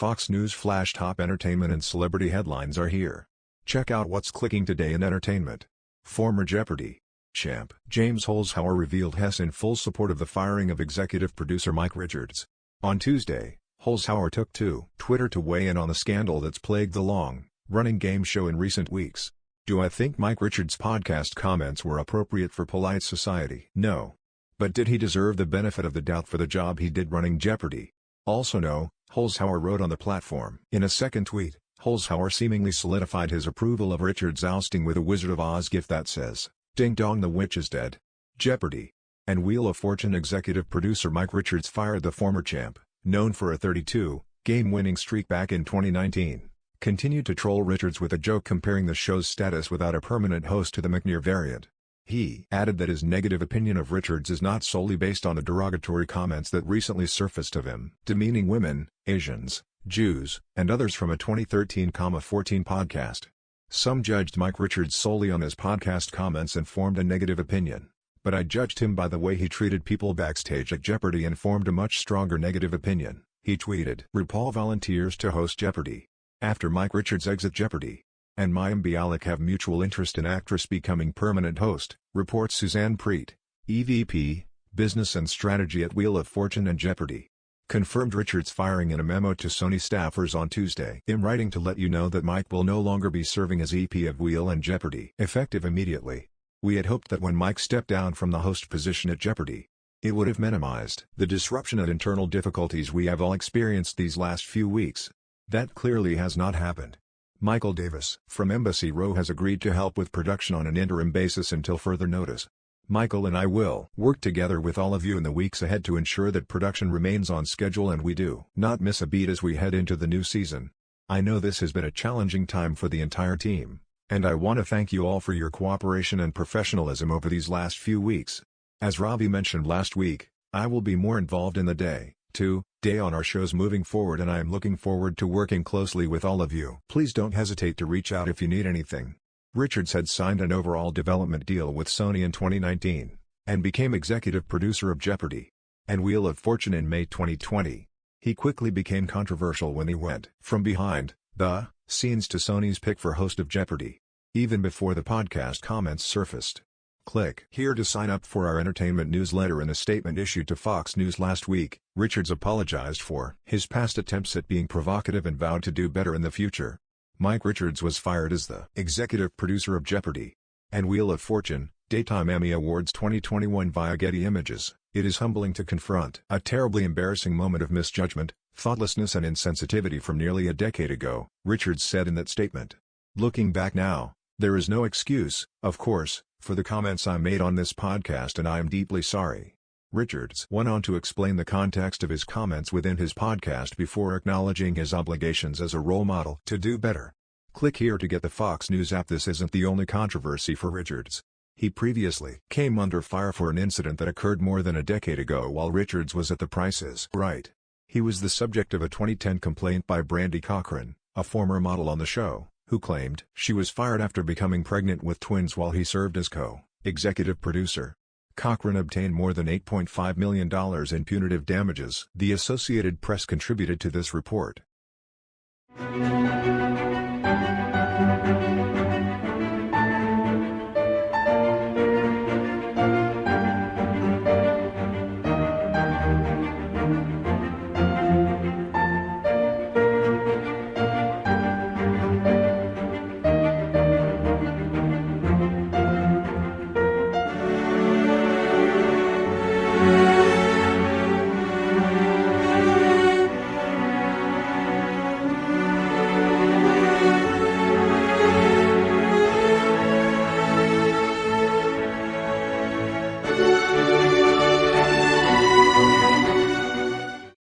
Fox News Flash top entertainment and celebrity headlines are here. Check out what's clicking today in entertainment. Former Jeopardy! Champ James Holzhauer revealed he's in full support of the firing of executive producer Mike Richards. On Tuesday, Holzhauer took to Twitter to weigh in on the scandal that's plagued the long-running game show in recent weeks. Do I think Mike Richards' podcast comments were appropriate for polite society? No. But did he deserve the benefit of the doubt for the job he did running Jeopardy! Also no, Holzhauer wrote on the platform. In a second tweet, Holzhauer seemingly solidified his approval of Richards' ousting with a Wizard of Oz gif that says, "Ding dong, the witch is dead." Jeopardy! And Wheel of Fortune executive producer Mike Richards fired the former champ, known for a 32-game winning streak back in 2019, continued to troll Richards with a joke comparing the show's status without a permanent host to the McNair variant. He added that his negative opinion of Richards is not solely based on the derogatory comments that recently surfaced of him demeaning women, Asians, Jews, and others from a 2013-14 podcast. Some judged Mike Richards solely on his podcast comments and formed a negative opinion, but I judged him by the way he treated people backstage at Jeopardy and formed a much stronger negative opinion, he tweeted. RuPaul volunteers to host Jeopardy! After Mike Richards' exit Jeopardy! And Mayim Bialik have mutual interest in actress becoming permanent host, reports Suzanne Preet, EVP, Business and Strategy at Wheel of Fortune and Jeopardy! Confirmed Richards' firing in a memo to Sony staffers on Tuesday. "I'm writing to let you know that Mike will no longer be serving as EP of Wheel and Jeopardy! Effective immediately. We had hoped that when Mike stepped down from the host position at Jeopardy! It would have minimized the disruption and internal difficulties we have all experienced these last few weeks. That clearly has not happened. Michael Davis from Embassy Row has agreed to help with production on an interim basis until further notice. Michael and I will work together with all of you in the weeks ahead to ensure that production remains on schedule and we do not miss a beat as we head into the new season. I know this has been a challenging time for the entire team, and I want to thank you all for your cooperation and professionalism over these last few weeks. As Ravi mentioned last week, I will be more involved in the day-to-day on our shows moving forward, and I am looking forward to working closely with all of you. Please don't hesitate to reach out if you need anything." Richards had signed an overall development deal with Sony in 2019, and became executive producer of Jeopardy! And Wheel of Fortune in May 2020. He quickly became controversial when he went from behind the scenes to Sony's pick for host of Jeopardy! Even before the podcast comments surfaced. Click here to sign up for our entertainment newsletter. In a statement issued to Fox News last week, Richards apologized for his past attempts at being provocative and vowed to do better in the future. Mike Richards was fired as the executive producer of Jeopardy! And Wheel of Fortune! Daytime Emmy Awards 2021 via Getty Images. "It is humbling to confront a terribly embarrassing moment of misjudgment, thoughtlessness and insensitivity from nearly a decade ago," Richards said in that statement. "Looking back now, there is no excuse, of course, for the comments I made on this podcast, and I am deeply sorry." Richards went on to explain the context of his comments within his podcast before acknowledging his obligations as a role model to do better. Click here to get the Fox News app. This isn't the only controversy for Richards. He previously came under fire for an incident that occurred more than a decade ago while Richards was at The Price is Right. He was the subject of a 2010 complaint by Brandy Cochran, a former model on the show, who claimed she was fired after becoming pregnant with twins while he served as co-executive producer. Cochran obtained more than $8.5 million in punitive damages. The Associated Press contributed to this report.